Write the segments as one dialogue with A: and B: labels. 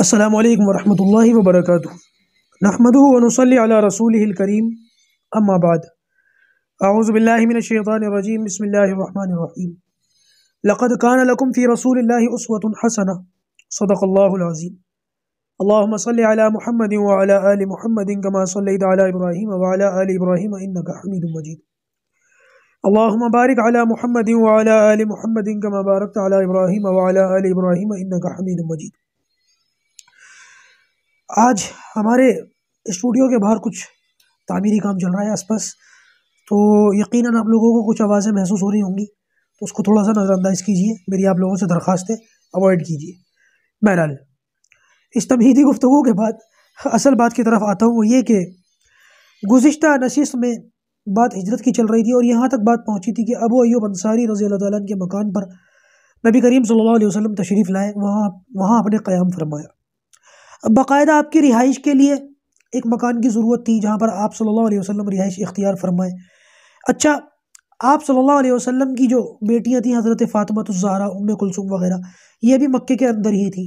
A: السلام علیکم ورحمۃ اللہ وبرکاتہ۔ نحمدہ ونصلی علی رسولہ الکریم، اما بعد، اعوذ باللہ من الشیطان الرجیم، بسم اللہ الرحمن الرحیم۔ لقد کان لکم فی رسول اللہ اسوۃ حسنہ، صدق اللہ العظیم۔ اللہم صلی علی محمد وعلی آل محمد کما صلیت علی ابراہیم وعلی آل ابراہیم انک حمید مجید۔ اللہم بارک علی محمد وعلی آل محمد کما بارکت علی ابراہیم وعلی آل ابراہیم انک حمید مجید۔ آج ہمارے اسٹوڈیو کے باہر کچھ تعمیری کام چل رہا ہے آس پاس، تو یقیناً آپ لوگوں کو کچھ آوازیں محسوس ہو رہی ہوں گی، تو اس کو تھوڑا سا نظر انداز کیجیے، میری آپ لوگوں سے درخواست ہے، اوائڈ کیجیے۔ بہرحال اس تمہیدی گفتگو کے بعد اصل بات کی طرف آتا ہوں، وہ یہ کہ گزشتہ نشست میں بات ہجرت کی چل رہی تھی، اور یہاں تک بات پہنچی تھی کہ ابو ایوب انصاری رضی اللہ تعالیٰ عنہ کے مکان پر نبی کریم صلی اللہ علیہ وسلم تشریف لائے، وہاں اپنے قیام فرمایا۔ اب باقاعدہ آپ کی رہائش کے لیے ایک مکان کی ضرورت تھی جہاں پر آپ صلی اللہ علیہ وسلم رہائش اختیار فرمائے۔ اچھا، آپ صلی اللہ علیہ وسلم کی جو بیٹیاں تھیں، حضرت فاطمہ الزہرا، ام کلثوم وغیرہ، یہ بھی مکے کے اندر ہی تھی،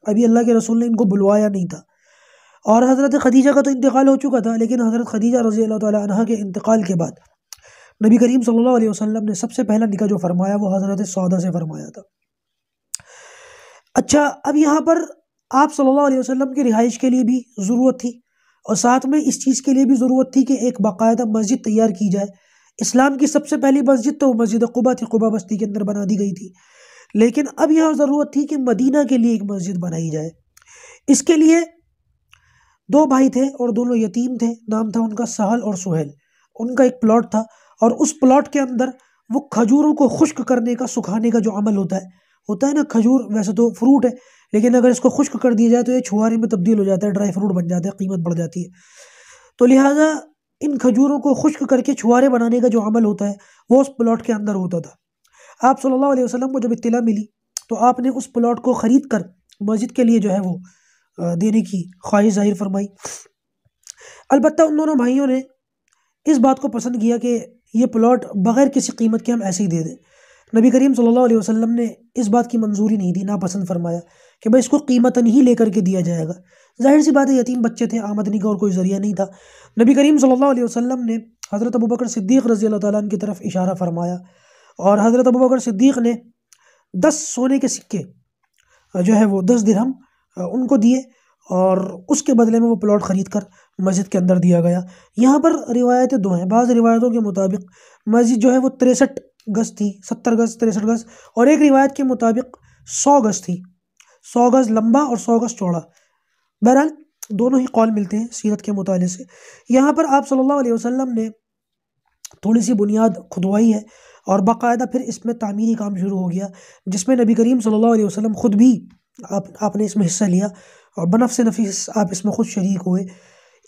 A: ابھی اللہ کے رسول نے ان کو بلوایا نہیں تھا۔ اور حضرت خدیجہ کا تو انتقال ہو چکا تھا، لیکن حضرت خدیجہ رضی اللہ تعالیٰ عنہا کے انتقال کے بعد نبی کریم صلی اللہ علیہ وسلم نے سب سے پہلا نکاح جو فرمایا وہ حضرت سودا سے فرمایا تھا۔ اچھا، اب یہاں پر آپ صلی اللہ علیہ وسلم کی رہائش کے لیے بھی ضرورت تھی، اور ساتھ میں اس چیز کے لیے بھی ضرورت تھی کہ ایک باقاعدہ مسجد تیار کی جائے۔ اسلام کی سب سے پہلی مسجد تو مسجد قباء تھی، قباء بستی کے اندر بنا دی گئی تھی، لیکن اب یہاں ضرورت تھی کہ مدینہ کے لیے ایک مسجد بنائی جائے۔ اس کے لیے دو بھائی تھے اور دونوں یتیم تھے، نام تھا ان کا سہل اور سہیل۔ ان کا ایک پلاٹ تھا، اور اس پلاٹ کے اندر وہ کھجوروں کو خشک کرنے کا، سکھانے کا جو عمل ہوتا ہے نا، کھجور ویسے تو فروٹ ہے، لیکن اگر اس کو خشک کر دیا جائے تو یہ چھوارے میں تبدیل ہو جاتا ہے، ڈرائی فروٹ بن جاتا ہے، قیمت بڑھ جاتی ہے۔ تو لہٰذا ان کھجوروں کو خشک کر کے چھوارے بنانے کا جو عمل ہوتا ہے وہ اس پلاٹ کے اندر ہوتا تھا۔ آپ صلی اللہ علیہ وسلم کو جب اطلاع ملی تو آپ نے اس پلاٹ کو خرید کر مسجد کے لیے جو ہے وہ دینے کی خواہش ظاہر فرمائی۔ البتہ ان دونوں بھائیوں نے اس بات کو پسند کیا کہ یہ پلاٹ بغیر کسی قیمت کے ہم ایسے ہی دے دیں۔ نبی کریم صلی اللہ علیہ وسلم نے اس بات کی منظوری نہیں دی، ناپسند فرمایا کہ بھائی اس کو قیمتاً ہی لے کر کے دیا جائے گا۔ ظاہر سی بات ہے، یتیم بچے تھے، آمدنی کا اور کوئی ذریعہ نہیں تھا۔ نبی کریم صلی اللہ علیہ وسلم نے حضرت ابوبکر صدیق رضی اللہ تعالیٰ عنہ کی طرف اشارہ فرمایا، اور حضرت ابوبکر صدیق نے 10 سونے کے سکے جو ہے وہ 10 درہم ان کو دیے، اور اس کے بدلے میں وہ پلاٹ خرید کر مسجد کے اندر دیا گیا۔ یہاں پر روایتیں دو ہیں، بعض روایتوں کے مطابق مسجد جو ہے وہ 63 گز تھی، 70 گز 63 گز، اور ایک روایت کے مطابق 100 گز تھی، 100 گز لمبا اور 100 گز چوڑا۔ بہرحال دونوں ہی قول ملتے ہیں سیرت کے مطالعے سے۔ یہاں پر آپ صلی اللہ علیہ وسلم نے تھوڑی سی بنیاد کھدوائی ہے، اور باقاعدہ پھر اس میں تعمیری کام شروع ہو گیا، جس میں نبی کریم صلی اللہ علیہ وسلم خود بھی آپ نے اس میں حصہ لیا، اور بنفس نفیس آپ اس میں خود شریک ہوئے۔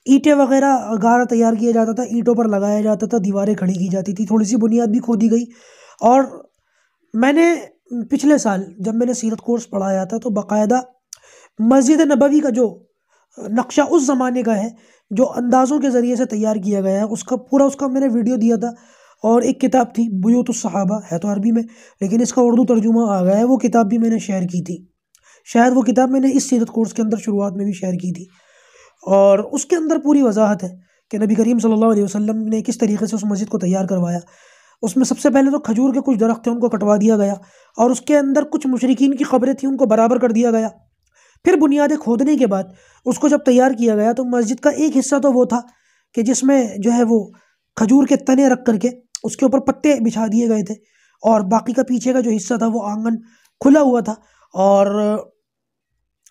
A: اینٹیں وغیرہ گارا تیار کیا جاتا تھا، اینٹوں پر لگایا جاتا تھا، دیواریں کھڑی کی جاتی تھی، تھوڑی سی بنیاد بھی کھودی گئی۔ اور میں نے پچھلے سال جب میں نے سیرت کورس پڑھایا تھا تو باقاعدہ مسجد نبوی کا جو نقشہ اس زمانے کا ہے، جو اندازوں کے ذریعے سے تیار کیا گیا ہے، اس کا میں نے ویڈیو دیا تھا۔ اور ایک کتاب تھی بیوت الصحابہ، ہے تو عربی میں لیکن اس کا اردو ترجمہ آ گیا ہے، وہ کتاب بھی میں نے شیئر کی تھی۔ شاید وہ کتاب میں نے اس سیرت کورس کے اندر شروعات میں بھی شیئر کی تھی، اور اس کے اندر پوری وضاحت ہے کہ نبی کریم صلی اللہ علیہ وسلم نے کس طریقے سے اس مسجد کو تیار کروایا۔ اس میں سب سے پہلے تو کھجور کے کچھ درخت تھے، ان کو کٹوا دیا گیا، اور اس کے اندر کچھ مشرکین کی قبریں تھیں، ان کو برابر کر دیا گیا۔ پھر بنیادیں کھودنے کے بعد اس کو جب تیار کیا گیا تو مسجد کا ایک حصہ تو وہ تھا کہ جس میں جو ہے وہ کھجور کے تنے رکھ کر کے اس کے اوپر پتے بچھا دیے گئے تھے، اور باقی کا پیچھے کا جو حصہ تھا وہ آنگن کھلا ہوا تھا۔ اور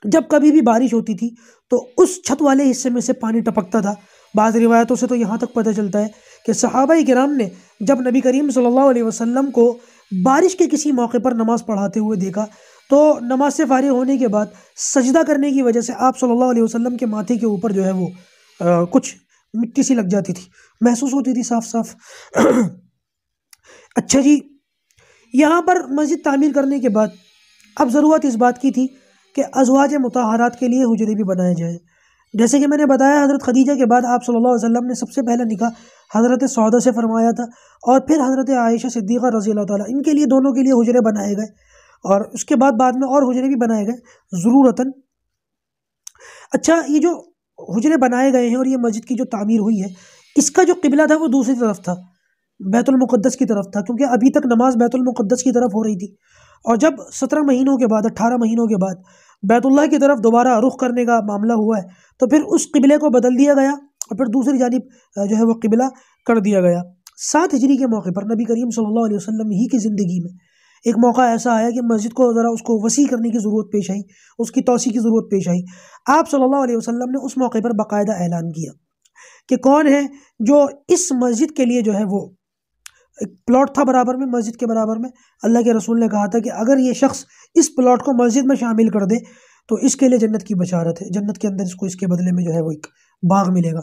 A: جب کبھی بھی بارش ہوتی تھی تو اس چھت والے حصے میں سے پانی ٹپکتا تھا۔ بعض روایتوں سے تو یہاں تک پتہ چلتا ہے کہ صحابہ کرام نے جب نبی کریم صلی اللہ علیہ وسلم کو بارش کے کسی موقع پر نماز پڑھاتے ہوئے دیکھا تو نماز سے فارغ ہونے کے بعد سجدہ کرنے کی وجہ سے آپ صلی اللہ علیہ وسلم کے ماتھے کے اوپر جو ہے وہ کچھ مٹی سی لگ جاتی تھی، محسوس ہوتی تھی صاف صاف۔ اچھا جی، یہاں پر مسجد تعمیر کرنے کے بعد اب ضرورت اس بات کی تھی کہ ازواج مطہرات کے لیے حجرے بھی بنائے جائیں۔ جیسے کہ میں نے بتایا، حضرت خدیجہ کے بعد آپ صلی اللہ علیہ وسلم نے سب سے پہلا نکاح حضرت سودا سے فرمایا تھا، اور پھر حضرت عائشہ صدیقہ رضی اللہ تعالیٰ، ان کے لیے دونوں کے لیے حجرے بنائے گئے، اور اس کے بعد میں اور حجرے بھی بنائے گئے ضرورتاً اچھا، یہ جو حجرے بنائے گئے ہیں اور یہ مسجد کی جو تعمیر ہوئی ہے، اس کا جو قبلہ تھا وہ دوسری طرف تھا، بیت المقدس کی طرف تھا، کیونکہ ابھی تک نماز بیت المقدس کی طرف ہو رہی تھی، اور جب 17 مہینوں کے بعد 18 مہینوں کے بعد بیت اللہ کی طرف دوبارہ رخ کرنے کا معاملہ ہوا ہے، تو پھر اس قبلے کو بدل دیا گیا اور پھر دوسری جانب جو ہے وہ قبلہ کر دیا گیا۔ 7 ہجری کے موقع پر نبی کریم صلی اللہ علیہ وسلم ہی کی زندگی میں ایک موقع ایسا آیا کہ مسجد کو ذرا اس کو وسیع کرنے کی ضرورت پیش آئی، اس کی توسیع کی ضرورت پیش آئی۔ آپ صلی اللہ علیہ وسلم نے اس موقع پر باقاعدہ اعلان کیا کہ کون ہے جو اس مسجد کے لیے جو ہے وہ ایک پلاٹ تھا برابر میں، مسجد کے برابر میں، اللہ کے رسول نے کہا تھا کہ اگر یہ شخص اس پلاٹ کو مسجد میں شامل کر دے تو اس کے لیے جنت کی بشارت ہے، جنت کے اندر اس کو اس کے بدلے میں جو ہے وہ ایک باغ ملے گا۔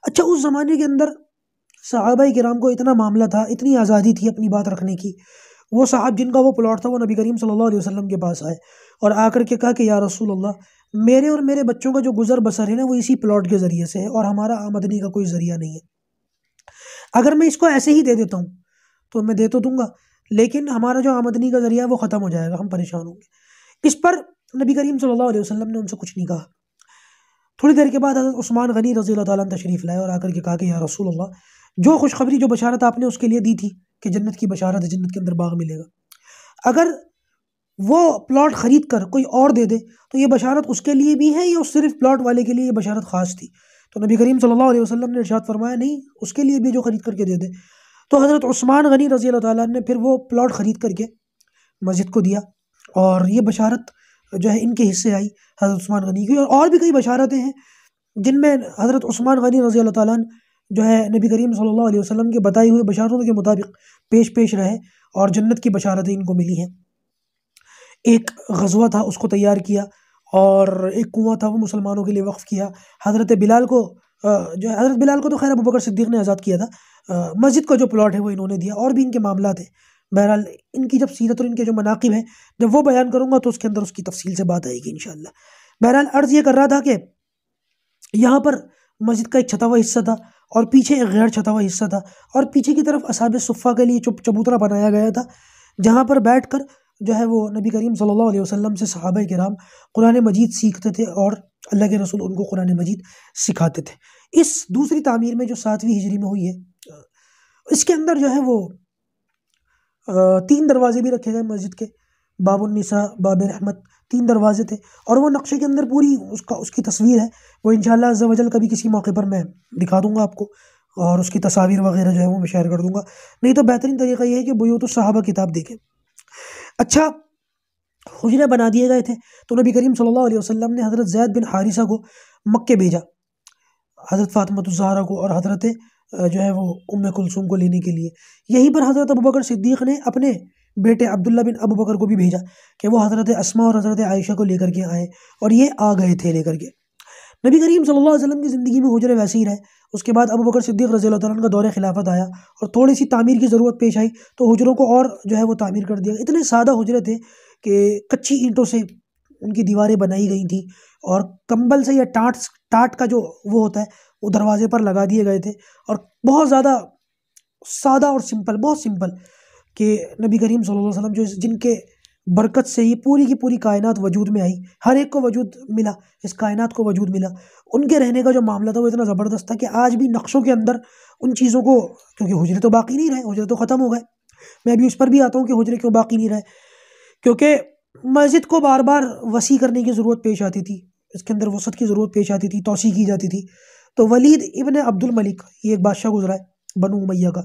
A: اچھا، اس زمانے کے اندر صحابہ کرام کو اتنا معاملہ تھا، اتنی آزادی تھی اپنی بات رکھنے کی۔ وہ صاحب جن کا وہ پلاٹ تھا وہ نبی کریم صلی اللہ علیہ وسلم کے پاس آئے اور آ کر کے کہا کہ یا رسول اللہ، میرے اور میرے بچوں کا جو گزر بسر ہے نا وہ اسی پلاٹ کے ذریعے سے ہے اور ہمارا آمدنی کا کوئی ذریعہ نہیں ہے۔ اگر میں اس کو ایسے ہی دے دیتا ہوں تو میں دے تو دوں گا، لیکن ہمارا جو آمدنی کا ذریعہ ہے وہ ختم ہو جائے گا، ہم پریشان ہوں گے۔ اس پر نبی کریم صلی اللہ علیہ وسلم نے ان سے کچھ نہیں کہا۔ تھوڑی دیر کے بعد حضرت عثمان غنی رضی اللہ تعالیٰ عنہ تشریف لائے اور آ کر کے کہا کہ یا رسول اللہ، جو خوشخبری جو بشارت آپ نے اس کے لیے دی تھی کہ جنت کی بشارت ہے، جنت کے اندر باغ ملے گا، اگر وہ پلاٹ خرید کر کوئی اور دے دے تو یہ بشارت اس کے لیے بھی ہے یا صرف پلاٹ والے کے لیے یہ بشارت خاص تھی؟ تو نبی کریم صلی اللہ علیہ وسلم نے ارشاد فرمایا نہیں، اس کے لیے بھی جو خرید کر کے دے دے۔ تو حضرت عثمان غنی رضی اللہ تعالیٰ نے پھر وہ پلاٹ خرید کر کے مسجد کو دیا اور یہ بشارت جو ہے ان کے حصے آئی حضرت عثمان غنی کی۔ اور بھی کئی بشارتیں ہیں جن میں حضرت عثمان غنی رضی اللہ تعالیٰ جو ہے نبی کریم صلی اللہ علیہ وسلم کے بتائی ہوئے بشارتوں کے مطابق پیش رہے اور جنت کی بشارتیں ان کو ملی ہیں۔ ایک غزوہ تھا، اس کو تیار کیا، اور ایک کنواں تھا وہ مسلمانوں کے لیے وقف کیا۔ حضرت بلال کو حضرت بلال کو تو خیر ابوبکر صدیق نے آزاد کیا تھا، مسجد کا جو پلاٹ ہے وہ انہوں نے دیا، اور بھی ان کے معاملات ہیں۔ بہرحال ان کی جب سیرت اور ان کے جو مناقب ہیں جب وہ بیان کروں گا تو اس کے اندر اس کی تفصیل سے بات آئے گی انشاءاللہ۔ بہرحال عرض یہ کر رہا تھا کہ یہاں پر مسجد کا ایک چھتا ہوا حصہ تھا اور پیچھے ایک غیر چھتا ہوا حصہ تھا، اور پیچھے کی طرف اصحاب صفہ کے لیے چبوترا بنایا گیا تھا جہاں پر بیٹھ کر جو ہے وہ نبی کریم صلی اللہ علیہ وسلم سے صحابہ کرام قرآن مجید سیکھتے تھے اور اللہ کے رسول ان کو قرآن مجید سکھاتے تھے۔ اس دوسری تعمیر میں جو 7ویں ہجری میں ہوئی ہے، اس کے اندر جو ہے وہ 3 دروازے بھی رکھے گئے مسجد کے، باب النساء، باب رحمت، 3 دروازے تھے، اور وہ نقشے کے اندر پوری اس کی تصویر ہے، وہ انشاءاللہ عز و جل کبھی کسی موقع پر میں دکھا دوں گا آپ کو، اور اس کی تصاویر وغیرہ جو ہے وہ میں شیئر کر دوں گا، نہیں تو بہترین طریقہ یہ ہے کہ بیوت الصحابہ کتاب دیکھیں۔ اچھا، حجرے بنا دیے گئے تھے تو نبی کریم صلی اللہ علیہ وسلم نے حضرت زید بن حارثہ کو مکے بھیجا، حضرت فاطمہ الزہرا کو اور حضرت جو ہے وہ ام کلثوم کو لینے کے لیے۔ یہیں پر حضرت ابوبکر صدیق نے اپنے بیٹے عبداللہ بن ابوبکر کو بھی بھیجا کہ وہ حضرت اسماء اور حضرت عائشہ کو لے کر کے آئیں، اور یہ آ گئے تھے لے کر کے۔ نبی کریم صلی اللہ علیہ وسلم کی زندگی میں حجرے ویسے ہی رہے۔ اس کے بعد ابوبکر صدیق رضی اللہ تعالیٰ عنہ کا دور خلافت آیا اور تھوڑی سی تعمیر کی ضرورت پیش آئی تو حجروں کو اور جو ہے وہ تعمیر کر دیا۔ اتنے سادہ حجرے تھے کہ کچی اینٹوں سے ان کی دیواریں بنائی گئی تھیں اور کمبل سے یا ٹاٹ کا جو وہ ہوتا ہے وہ دروازے پر لگا دیے گئے تھے، اور بہت زیادہ سادہ اور سمپل، بہت سمپل، کہ نبی کریم صلی اللہ علیہ وسلم جو جن کے برکت سے یہ پوری کی پوری کائنات وجود میں آئی، ہر ایک کو وجود ملا، اس کائنات کو وجود ملا، ان کے رہنے کا جو معاملہ تھا وہ اتنا زبردست تھا کہ آج بھی نقشوں کے اندر ان چیزوں کو، کیونکہ حجرے تو باقی نہیں رہے، حجرے تو ختم ہو گئے، میں ابھی اس پر بھی آتا ہوں کہ حجرے کیوں باقی نہیں رہے، کیونکہ مسجد کو بار بار وسیع کرنے کی ضرورت پیش آتی تھی، اس کے اندر وسعت کی ضرورت پیش آتی تھی، توسیع کی جاتی تھی۔ تو ولید ابن عبد الملک، یہ ایک بادشاہ گزرا ہے بنو امیہ کا،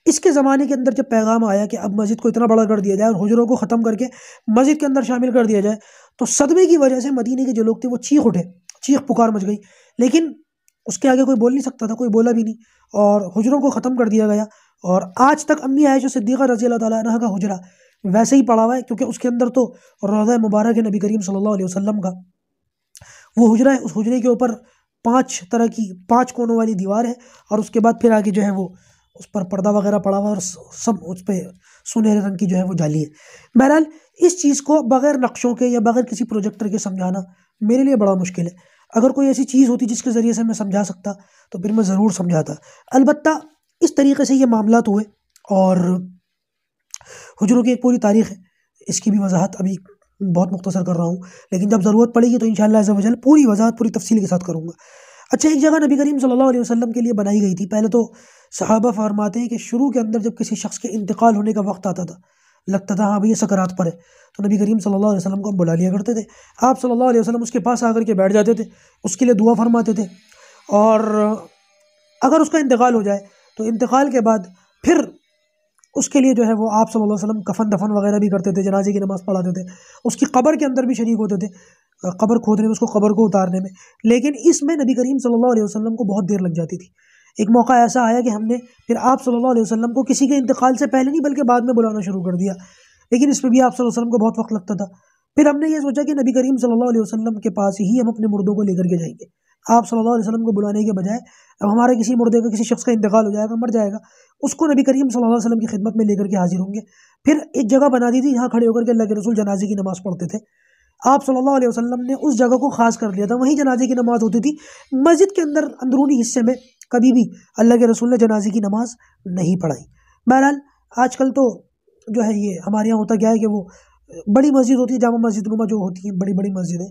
A: اس کے زمانے کے اندر جب پیغام آیا کہ اب مسجد کو اتنا بڑا کر دیا جائے اور حجروں کو ختم کر کے مسجد کے اندر شامل کر دیا جائے، تو صدمے کی وجہ سے مدینے کے جو لوگ تھے وہ چیخ اٹھے، چیخ پکار مچ گئی، لیکن اس کے آگے کوئی بول نہیں سکتا تھا، کوئی بولا بھی نہیں، اور حجروں کو ختم کر دیا گیا۔ اور آج تک امی عائشہ صدیقہ رضی اللہ تعالیٰ عنہا کا حجرہ ویسے ہی پڑا ہوا ہے، کیونکہ اس کے اندر تو روضہ مبارک ہے نبی کریم صلی اللہ علیہ وسلم کا، وہ حجرہ ہے، اس حجرے کے اوپر 5 کونوں والی دیوار ہے، اور اس کے بعد پھر آگے جو ہے وہ اس پر پردہ وغیرہ پڑا ہوا ہے، اور سب اس پہ سنہرے رنگ کی جو ہے وہ جالی ہے۔ بہرحال اس چیز کو بغیر نقشوں کے یا بغیر کسی پروجیکٹر کے سمجھانا میرے لیے بڑا مشکل ہے۔ اگر کوئی ایسی چیز ہوتی جس کے ذریعے سے میں سمجھا سکتا تو پھر میں ضرور سمجھاتا۔ البتہ اس طریقے سے یہ معاملات ہوئے، اور حجروں کی ایک پوری تاریخ ہے، اس کی بھی وضاحت ابھی بہت مختصر کر رہا ہوں، لیکن جب ضرورت پڑے گی تو انشاءاللہ عز و جل پوری وضاحت پوری تفصیل کے ساتھ کروں گا۔ اچھا، ایک جگہ نبی کریم صلی اللہ علیہ وسلم کے لیے بنائی گئی تھی۔ پہلے تو صحابہ فرماتے ہیں کہ شروع کے اندر جب کسی شخص کے انتقال ہونے کا وقت آتا تھا، لگتا تھا ہاں بھئی یہ سکرات پر ہے، تو نبی کریم صلی اللہ علیہ وسلم کو ہم بلا لیا کرتے تھے۔ آپ صلی اللہ علیہ وسلم اس کے پاس آ کر کے بیٹھ جاتے تھے، اس کے لیے دعا فرماتے تھے، اور اگر اس کا انتقال ہو جائے تو انتقال کے بعد پھر اس کے لیے جو ہے وہ آپ صلی اللہ علیہ وسلم کفن دفن وغیرہ بھی کرتے تھے، جنازے کی نماز پڑھاتے تھے، اس کی قبر کے اندر بھی شریک ہوتے تھے، قبر کھودنے میں، اس کو قبر کو اتارنے میں۔ لیکن اس میں نبی کریم صلی اللہ علیہ وسلم کو بہت دیر لگ جاتی تھی۔ ایک موقع ایسا آیا کہ ہم نے پھر آپ صلی اللہ علیہ وسلم کو کسی کے انتقال سے پہلے نہیں بلکہ بعد میں بلانا شروع کر دیا، لیکن اس میں بھی آپ صلی اللہ علیہ وسلم کو بہت وقت لگتا تھا۔ پھر ہم نے یہ سوچا کہ نبی کریم صلی اللہ علیہ وسلم کے پاس ہی ہم اپنے مردوں کو لے کر کے جائیں گے۔ آپ صلی اللہ علیہ وسلم کو بلانے کے بجائے اب ہمارے کسی مردے کا، کسی شخص کا انتقال ہو جائے گا، مر جائے گا، اس کو نبی کریم صلی اللہ علیہ وسلم کی خدمت میں لے کر کے حاضر ہوں گے۔ پھر ایک جگہ بنا دی تھی، یہاں کھڑے ہو کر کے اللہ کے رسول جنازے کی نماز پڑھتے تھے۔ آپ صلی اللہ علیہ وسلم نے اس جگہ کو خاص کر لیا تھا، وہیں جنازے کی نماز ہوتی تھی۔ مسجد کے اندر اندرونی حصے میں کبھی بھی اللہ کے رسول نے جنازے کی نماز نہیں پڑھائی۔ بہرحال آج کل تو جو ہے یہ ہمارے یہاں ہوتا کیا ہے کہ وہ بڑی مسجد ہوتی ہے، جامع مسجد نما جو ہوتی ہیں، بڑی بڑی مسجدیں،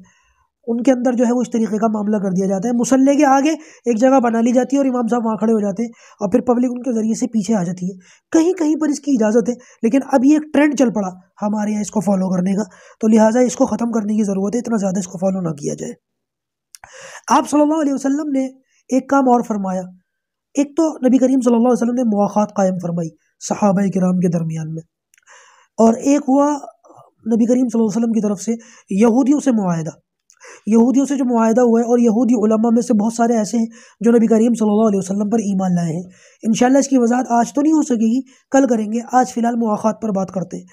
A: ان کے اندر جو ہے وہ اس طریقے کا معاملہ کر دیا جاتا ہے، مصلی کے آگے ایک جگہ بنا لی جاتی ہے اور امام صاحب وہاں کھڑے ہو جاتے ہیں اور پھر پبلک ان کے ذریعے سے پیچھے آ جاتی ہے۔ کہیں کہیں پر اس کی اجازت ہے، لیکن اب یہ ایک ٹرینڈ چل پڑا ہمارے یہاں اس کو فالو کرنے کا، تو لہٰذا اس کو ختم کرنے کی ضرورت ہے، اتنا زیادہ اس کو فالو نہ کیا جائے۔ آپ صلی اللہ علیہ وسلم نے ایک کام اور فرمایا۔ ایک تو نبی کریم صلی اللہ علیہ وسلم نے مواخات قائم فرمائی صحابہ کرام کے درمیان میں، اور ایک ہوا نبی کریم صلی اللہ علیہ وسلم کی طرف سے یہودیوں سے معاہدہ۔ یہودیوں سے جو معاہدہ ہوا ہے، اور یہودی علماء میں سے بہت سارے ایسے ہیں جو نبی کریم صلی اللہ علیہ وسلم پر ایمان لائے ہیں۔ انشاءاللہ اس کی وضاحت آج تو نہیں ہو سکے گی، کل کریں گے، آج فی الحال مواخات پر بات کرتے ہیں۔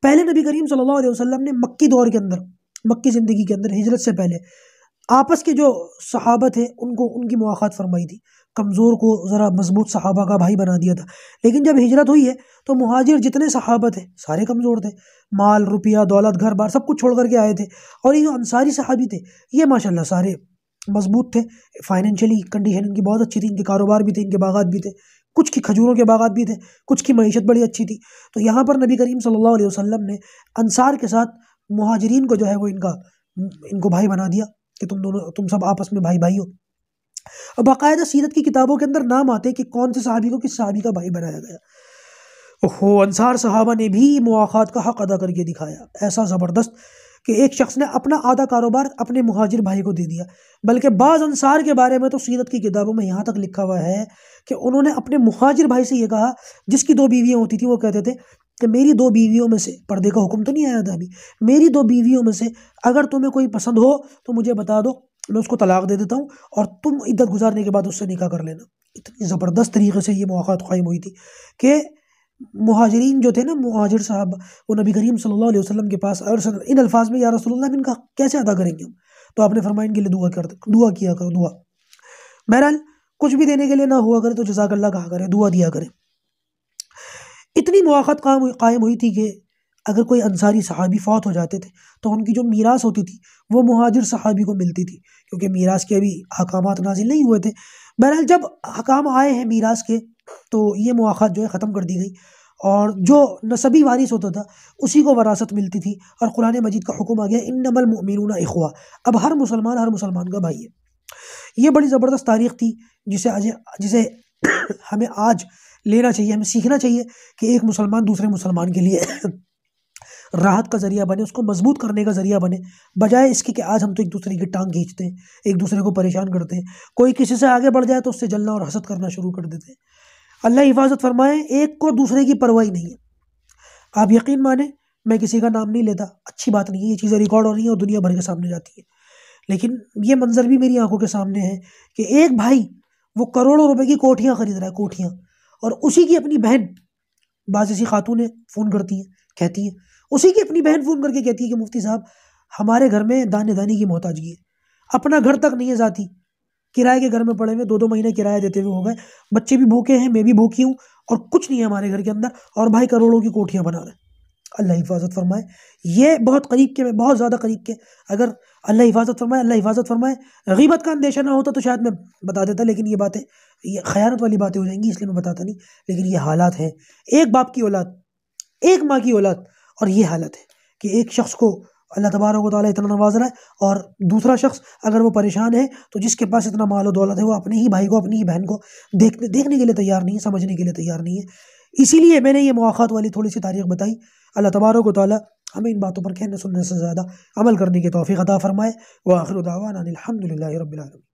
A: پہلے نبی کریم صلی اللہ علیہ وسلم نے مکی دور کے اندر، مکی زندگی کے اندر، ہجرت سے پہلے آپس کے جو صحابہ تھے ان کو ان کی مواخات فرمائی تھی، کمزور کو ذرا مضبوط صحابہ کا بھائی بنا دیا تھا۔ لیکن جب ہجرت ہوئی ہے تو مہاجر جتنے صحابہ تھے سارے کمزور تھے، مال روپیہ دولت گھر بار سب کچھ چھوڑ کر کے آئے تھے، اور یہ جو انصاری صحابی تھے یہ ماشاءاللہ سارے مضبوط تھے، فائنینشلی کنڈیشن ان کی بہت اچھی تھی، ان کے کاروبار بھی تھے، ان کے باغات بھی تھے، کچھ کی کھجوروں کے باغات بھی تھے، کچھ کی معیشت بڑی اچھی تھی۔ تو یہاں پر نبی کریم صلی اللہ علیہ وسلم نے انصار کے ساتھ مہاجرین کو جو ہے وہ ان کو بھائی بنا دیا کہ تم سب آپس میں بھائی بھائی ہو، اور باقاعدہ سیرت کی کتابوں کے اندر نام آتے کہ کون سے صحابی کو کس صحابی کا بھائی بنایا گیا۔ انصار صحابہ نے بھی مواخات کا حق ادا کر کے دکھایا، ایسا زبردست کہ ایک شخص نے اپنا آدھا کاروبار اپنے مہاجر بھائی کو دے دیا۔ بلکہ بعض انصار کے بارے میں تو سیرت کی کتابوں میں یہاں تک لکھا ہوا ہے کہ انہوں نے اپنے مہاجر بھائی سے یہ کہا، جس کی 2 بیویاں ہوتی تھیں، وہ کہتے تھے کہ میری 2 بیویوں میں سے، پردے کا حکم تو نہیں آیا تھا ابھی، میری 2 بیویوں میں سے اگر تمہیں کوئی پسند ہو تو مجھے بتا دو، میں اس کو طلاق دے دیتا ہوں اور تم عدت گزارنے کے بعد اس سے نکاح کر لینا۔ اتنی زبردست طریقے سے یہ مواخات قائم ہوئی تھی کہ مہاجرین جو تھے نا، مہاجر صاحب، وہ نبی کریم صلی اللہ علیہ وسلم کے پاس اور ان الفاظ میں، یا رسول اللہ ان کا کیسے ادا کریں گے ہم؟ تو آپ نے فرمایا ان کے لیے دعا کیا کرو، دعا۔ بہرحال کچھ بھی دینے کے لیے نہ ہوا کرے تو جزاک اللہ کہا کرے، دعا دیا کرے۔ اتنی مواخات قائم ہوئی تھی کہ اگر کوئی انصاری صحابی فوت ہو جاتے تھے تو ان کی جو میراث ہوتی تھی وہ مہاجر صحابی کو ملتی تھی، کیونکہ میراث کے ابھی احکامات نازل نہیں ہوئے تھے۔ بہرحال جب احکام آئے ہیں میراث کے تو یہ مواخات جو ہے ختم کر دی گئی، اور جو نسبی وارث ہوتا تھا اسی کو وراثت ملتی تھی، اور قرآن مجید کا حکم آ گیا انما المؤمنون اخوہ، اب ہر مسلمان کا بھائی ہے۔ یہ بڑی زبردست تاریخ تھی جسے ہمیں آج لینا چاہیے، ہمیں سیکھنا چاہیے کہ ایک مسلمان دوسرے مسلمان کے لیے راحت کا ذریعہ بنے، اس کو مضبوط کرنے کا ذریعہ بنے، بجائے اس کے کہ آج ہم تو ایک دوسرے کی ٹانگ کھینچتے ہیں، ایک دوسرے کو پریشان کرتے ہیں، کوئی کسی سے آگے بڑھ جائے تو اس سے جلنا اور حسد کرنا شروع کر دیتے ہیں۔ اللہ حفاظت فرمائے، ایک کو دوسرے کی پرواہی نہیں ہے۔ آپ یقین مانیں، میں کسی کا نام نہیں لیتا، اچھی بات نہیں ہے، یہ چیزیں ریکارڈ ہو رہی ہیں اور دنیا بھر کے سامنے جاتی ہیں، لیکن یہ منظر بھی میری آنکھوں کے سامنے ہے کہ ایک بھائی وہ کروڑوں روپے کی کوٹھیاں خرید رہا ہے، کوٹھیاں، اور اسی کی اپنی بہن، بعض ایسی خاتونیں فون کرتی ہیں، کہتی ہیں، اسی کی اپنی بہن فون کر کے کہتی ہے کہ مفتی صاحب ہمارے گھر میں دانے دانی کی محتاجگی ہے، اپنا گھر تک نہیں ہے ذاتی، کرائے کے گھر میں پڑے ہوئے 2 مہینے کرایہ دیتے ہوئے ہو گئے، بچے بھی بھوکے ہیں، میں بھی بھوکی ہوں، اور کچھ نہیں ہے ہمارے گھر کے اندر، اور بھائی کروڑوں کی کوٹھیاں بنا رہے ہیں۔ اللہ حفاظت فرمائے، یہ بہت قریب کے، میں بہت زیادہ قریب کے، اگر اللہ حفاظت فرمائے غیبت کا اندیشہ نہ ہوتا تو شاید میں بتا دیتا، لیکن یہ باتیں، یہ خیانت والی باتیں ہو جائیں گی، اس لیے میں بتاتا نہیں، لیکن یہ حالات ہیں، ایک باپ کی اولاد، ایک ماں کی اولاد، اور یہ حالت ہے کہ ایک شخص کو اللہ تبارک و تعالیٰ اتنا نواز رہا ہے، اور دوسرا شخص اگر وہ پریشان ہے تو جس کے پاس اتنا مال و دولت ہے وہ اپنے ہی بھائی کو، اپنی ہی بہن کو دیکھنے کے لیے تیار نہیں ہے، سمجھنے کے لیے تیار نہیں ہے۔ اسی لیے میں نے یہ مواخات والی تھوڑی سی تاریخ بتائی۔ اللہ تبارک و تعالیٰ ہمیں ان باتوں پر کہنے سننے سے زیادہ عمل کرنے کی توفیق عطا فرمائے۔ وآخر دعوانا الحمد للہ رب العالمین۔